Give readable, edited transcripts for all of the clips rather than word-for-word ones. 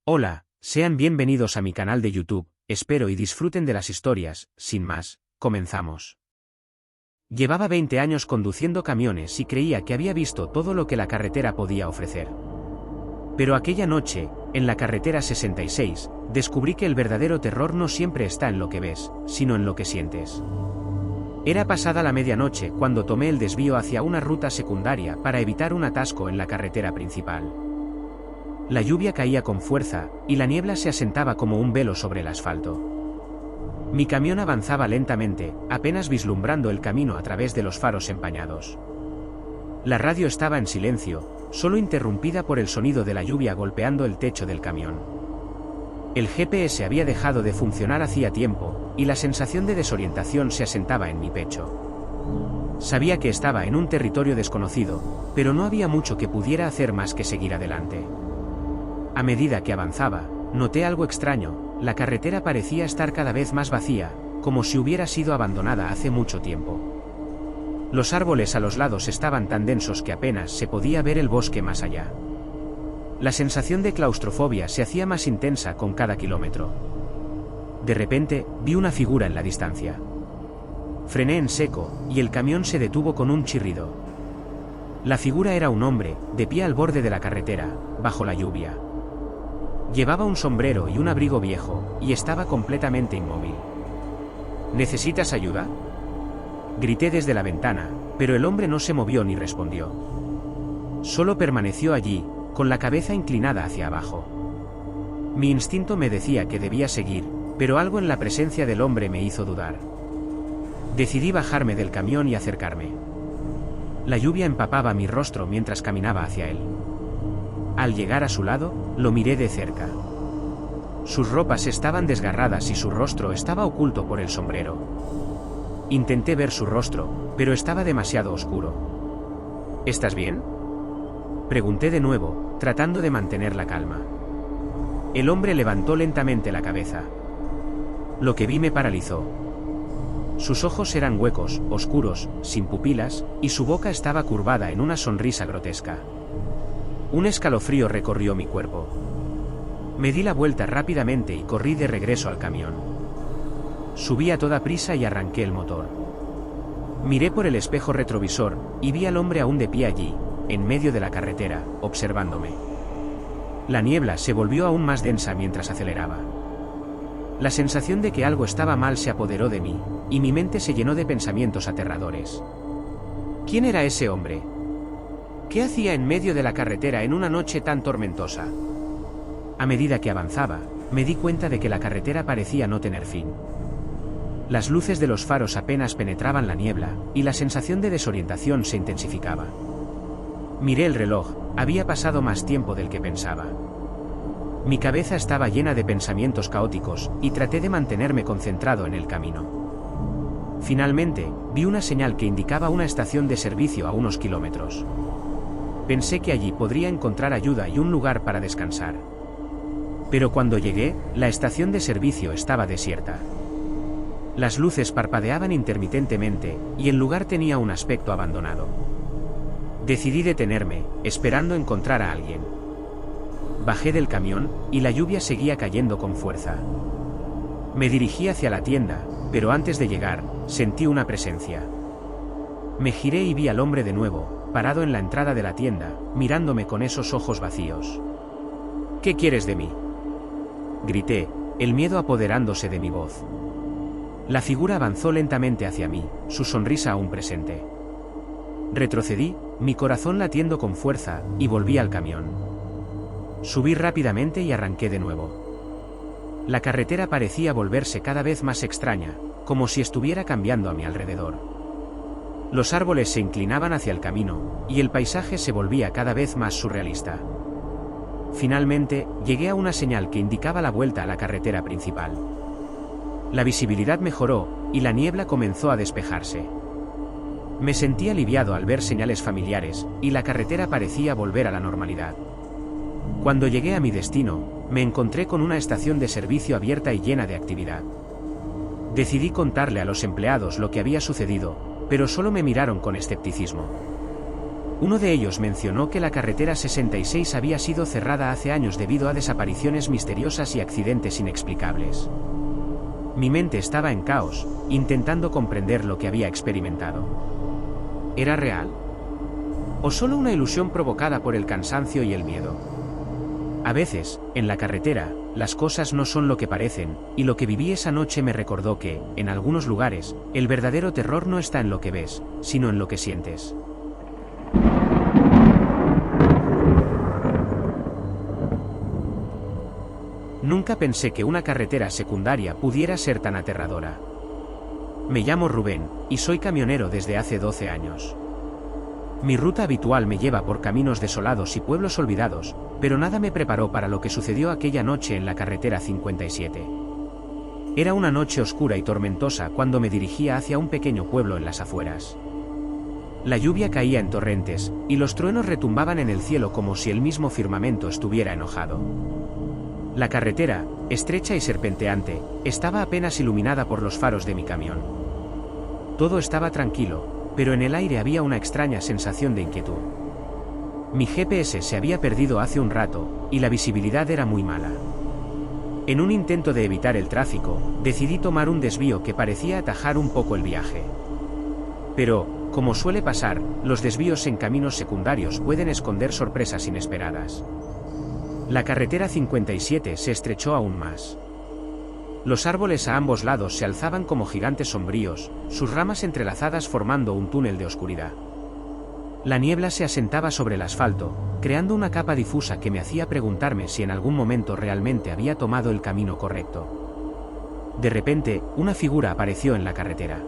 Hola, sean bienvenidos a mi canal de YouTube, espero y disfruten de las historias. Sin más, comenzamos. Llevaba 20 años conduciendo camiones y creía que había visto todo lo que la carretera podía ofrecer. Pero aquella noche, en la carretera 66, descubrí que el verdadero terror no siempre está en lo que ves, sino en lo que sientes. Era pasada la medianoche cuando tomé el desvío hacia una ruta secundaria para evitar un atasco en la carretera principal. La lluvia caía con fuerza, y la niebla se asentaba como un velo sobre el asfalto. Mi camión avanzaba lentamente, apenas vislumbrando el camino a través de los faros empañados. La radio estaba en silencio, solo interrumpida por el sonido de la lluvia golpeando el techo del camión. El GPS había dejado de funcionar hacía tiempo, y la sensación de desorientación se asentaba en mi pecho. Sabía que estaba en un territorio desconocido, pero no había mucho que pudiera hacer más que seguir adelante. A medida que avanzaba, noté algo extraño: la carretera parecía estar cada vez más vacía, como si hubiera sido abandonada hace mucho tiempo. Los árboles a los lados estaban tan densos que apenas se podía ver el bosque más allá. La sensación de claustrofobia se hacía más intensa con cada kilómetro. De repente, vi una figura en la distancia. Frené en seco, y el camión se detuvo con un chirrido. La figura era un hombre, de pie al borde de la carretera, bajo la lluvia. Llevaba un sombrero y un abrigo viejo, y estaba completamente inmóvil. ¿Necesitas ayuda?, grité desde la ventana, pero el hombre no se movió ni respondió. Solo permaneció allí, con la cabeza inclinada hacia abajo. Mi instinto me decía que debía seguir, pero algo en la presencia del hombre me hizo dudar. Decidí bajarme del camión y acercarme. La lluvia empapaba mi rostro mientras caminaba hacia él. Al llegar a su lado, lo miré de cerca. Sus ropas estaban desgarradas y su rostro estaba oculto por el sombrero. Intenté ver su rostro, pero estaba demasiado oscuro. ¿Estás bien?, pregunté de nuevo, tratando de mantener la calma. El hombre levantó lentamente la cabeza. Lo que vi me paralizó. Sus ojos eran huecos, oscuros, sin pupilas, y su boca estaba curvada en una sonrisa grotesca. Un escalofrío recorrió mi cuerpo. Me di la vuelta rápidamente y corrí de regreso al camión. Subí a toda prisa y arranqué el motor. Miré por el espejo retrovisor, y vi al hombre aún de pie allí, en medio de la carretera, observándome. La niebla se volvió aún más densa mientras aceleraba. La sensación de que algo estaba mal se apoderó de mí, y mi mente se llenó de pensamientos aterradores. ¿Quién era ese hombre? ¿Qué hacía en medio de la carretera en una noche tan tormentosa? A medida que avanzaba, me di cuenta de que la carretera parecía no tener fin. Las luces de los faros apenas penetraban la niebla, y la sensación de desorientación se intensificaba. Miré el reloj, había pasado más tiempo del que pensaba. Mi cabeza estaba llena de pensamientos caóticos, y traté de mantenerme concentrado en el camino. Finalmente, vi una señal que indicaba una estación de servicio a unos kilómetros. Pensé que allí podría encontrar ayuda y un lugar para descansar. Pero cuando llegué, la estación de servicio estaba desierta. Las luces parpadeaban intermitentemente, y el lugar tenía un aspecto abandonado. Decidí detenerme, esperando encontrar a alguien. Bajé del camión, y la lluvia seguía cayendo con fuerza. Me dirigí hacia la tienda, pero antes de llegar, sentí una presencia. Me giré y vi al hombre de nuevo, parado en la entrada de la tienda, mirándome con esos ojos vacíos. ¿Qué quieres de mí?, grité, el miedo apoderándose de mi voz. La figura avanzó lentamente hacia mí, su sonrisa aún presente. Retrocedí, mi corazón latiendo con fuerza, y volví al camión. Subí rápidamente y arranqué de nuevo. La carretera parecía volverse cada vez más extraña, como si estuviera cambiando a mi alrededor. Los árboles se inclinaban hacia el camino, y el paisaje se volvía cada vez más surrealista. Finalmente, llegué a una señal que indicaba la vuelta a la carretera principal. La visibilidad mejoró, y la niebla comenzó a despejarse. Me sentí aliviado al ver señales familiares, y la carretera parecía volver a la normalidad. Cuando llegué a mi destino, me encontré con una estación de servicio abierta y llena de actividad. Decidí contarle a los empleados lo que había sucedido, pero solo me miraron con escepticismo. Uno de ellos mencionó que la carretera 66 había sido cerrada hace años debido a desapariciones misteriosas y accidentes inexplicables. Mi mente estaba en caos, intentando comprender lo que había experimentado. ¿Era real? ¿O solo una ilusión provocada por el cansancio y el miedo? A veces, en la carretera, las cosas no son lo que parecen, y lo que viví esa noche me recordó que, en algunos lugares, el verdadero terror no está en lo que ves, sino en lo que sientes. Nunca pensé que una carretera secundaria pudiera ser tan aterradora. Me llamo Rubén, y soy camionero desde hace 12 años. Mi ruta habitual me lleva por caminos desolados y pueblos olvidados, pero nada me preparó para lo que sucedió aquella noche en la carretera 57. Era una noche oscura y tormentosa cuando me dirigía hacia un pequeño pueblo en las afueras. La lluvia caía en torrentes, y los truenos retumbaban en el cielo como si el mismo firmamento estuviera enojado. La carretera, estrecha y serpenteante, estaba apenas iluminada por los faros de mi camión. Todo estaba tranquilo, pero en el aire había una extraña sensación de inquietud. Mi GPS se había perdido hace un rato, y la visibilidad era muy mala. En un intento de evitar el tráfico, decidí tomar un desvío que parecía atajar un poco el viaje. Pero, como suele pasar, los desvíos en caminos secundarios pueden esconder sorpresas inesperadas. La carretera 57 se estrechó aún más. Los árboles a ambos lados se alzaban como gigantes sombríos, sus ramas entrelazadas formando un túnel de oscuridad. La niebla se asentaba sobre el asfalto, creando una capa difusa que me hacía preguntarme si en algún momento realmente había tomado el camino correcto. De repente, una figura apareció en la carretera.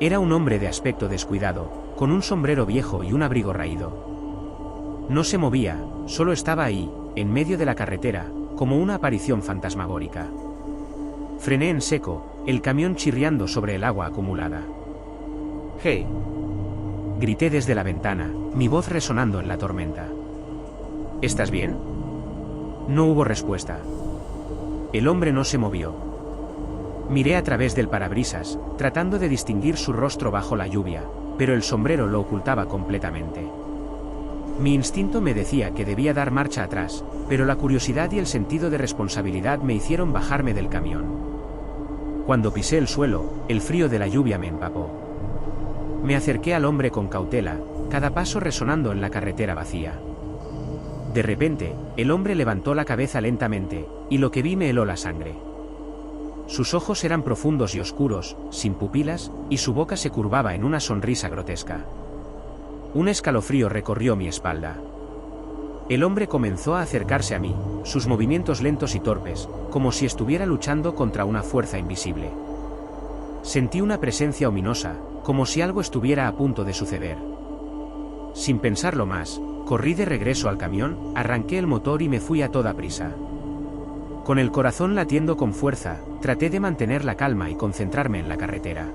Era un hombre de aspecto descuidado, con un sombrero viejo y un abrigo raído. No se movía, solo estaba ahí, en medio de la carretera, como una aparición fantasmagórica. Frené en seco, el camión chirriando sobre el agua acumulada. «¡Hey!», grité desde la ventana, mi voz resonando en la tormenta. «¿Estás bien?». No hubo respuesta. El hombre no se movió. Miré a través del parabrisas, tratando de distinguir su rostro bajo la lluvia, pero el sombrero lo ocultaba completamente. Mi instinto me decía que debía dar marcha atrás, pero la curiosidad y el sentido de responsabilidad me hicieron bajarme del camión. Cuando pisé el suelo, el frío de la lluvia me empapó. Me acerqué al hombre con cautela, cada paso resonando en la carretera vacía. De repente, el hombre levantó la cabeza lentamente, y lo que vi me heló la sangre. Sus ojos eran profundos y oscuros, sin pupilas, y su boca se curvaba en una sonrisa grotesca. Un escalofrío recorrió mi espalda. El hombre comenzó a acercarse a mí, sus movimientos lentos y torpes, como si estuviera luchando contra una fuerza invisible. Sentí una presencia ominosa, como si algo estuviera a punto de suceder. Sin pensarlo más, corrí de regreso al camión, arranqué el motor y me fui a toda prisa. Con el corazón latiendo con fuerza, traté de mantener la calma y concentrarme en la carretera.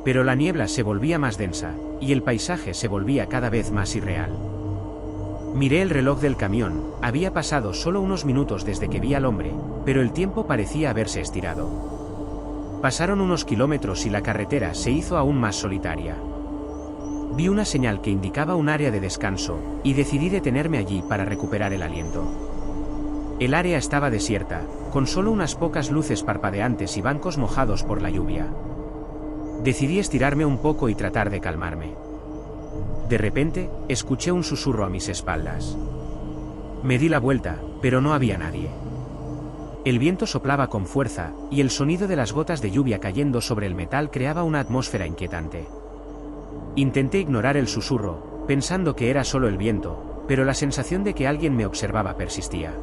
Pero la niebla se volvía más densa, y el paisaje se volvía cada vez más irreal. Miré el reloj del camión, había pasado solo unos minutos desde que vi al hombre, pero el tiempo parecía haberse estirado. Pasaron unos kilómetros y la carretera se hizo aún más solitaria. Vi una señal que indicaba un área de descanso, y decidí detenerme allí para recuperar el aliento. El área estaba desierta, con solo unas pocas luces parpadeantes y bancos mojados por la lluvia. Decidí estirarme un poco y tratar de calmarme. De repente, escuché un susurro a mis espaldas. Me di la vuelta, pero no había nadie. El viento soplaba con fuerza, y el sonido de las gotas de lluvia cayendo sobre el metal creaba una atmósfera inquietante. Intenté ignorar el susurro, pensando que era solo el viento, pero la sensación de que alguien me observaba persistía.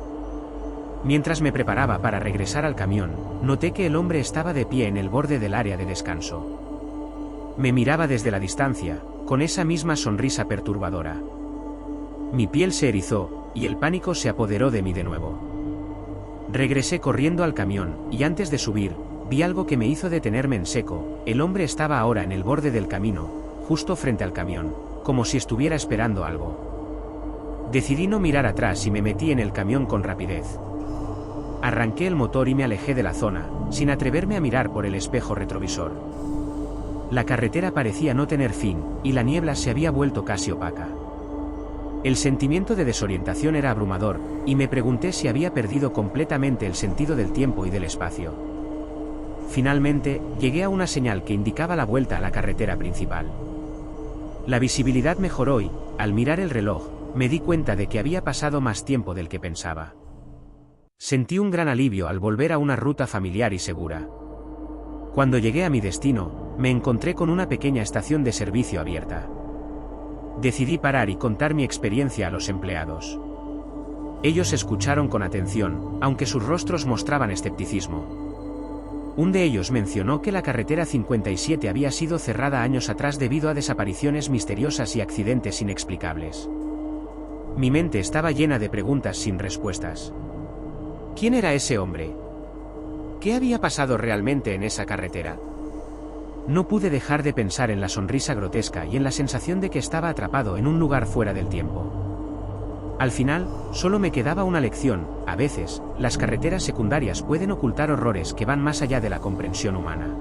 Mientras me preparaba para regresar al camión, noté que el hombre estaba de pie en el borde del área de descanso. Me miraba desde la distancia, con esa misma sonrisa perturbadora. Mi piel se erizó, y el pánico se apoderó de mí de nuevo. Regresé corriendo al camión, y antes de subir, vi algo que me hizo detenerme en seco. El hombre estaba ahora en el borde del camino, justo frente al camión, como si estuviera esperando algo. Decidí no mirar atrás y me metí en el camión con rapidez. Arranqué el motor y me alejé de la zona, sin atreverme a mirar por el espejo retrovisor. La carretera parecía no tener fin, y la niebla se había vuelto casi opaca. El sentimiento de desorientación era abrumador, y me pregunté si había perdido completamente el sentido del tiempo y del espacio. Finalmente, llegué a una señal que indicaba la vuelta a la carretera principal. La visibilidad mejoró y, al mirar el reloj, me di cuenta de que había pasado más tiempo del que pensaba. Sentí un gran alivio al volver a una ruta familiar y segura. Cuando llegué a mi destino, me encontré con una pequeña estación de servicio abierta. Decidí parar y contar mi experiencia a los empleados. Ellos escucharon con atención, aunque sus rostros mostraban escepticismo. Un de ellos mencionó que la carretera 57 había sido cerrada años atrás debido a desapariciones misteriosas y accidentes inexplicables. Mi mente estaba llena de preguntas sin respuestas. ¿Quién era ese hombre? ¿Qué había pasado realmente en esa carretera? No pude dejar de pensar en la sonrisa grotesca y en la sensación de que estaba atrapado en un lugar fuera del tiempo. Al final, solo me quedaba una lección: a veces, las carreteras secundarias pueden ocultar horrores que van más allá de la comprensión humana.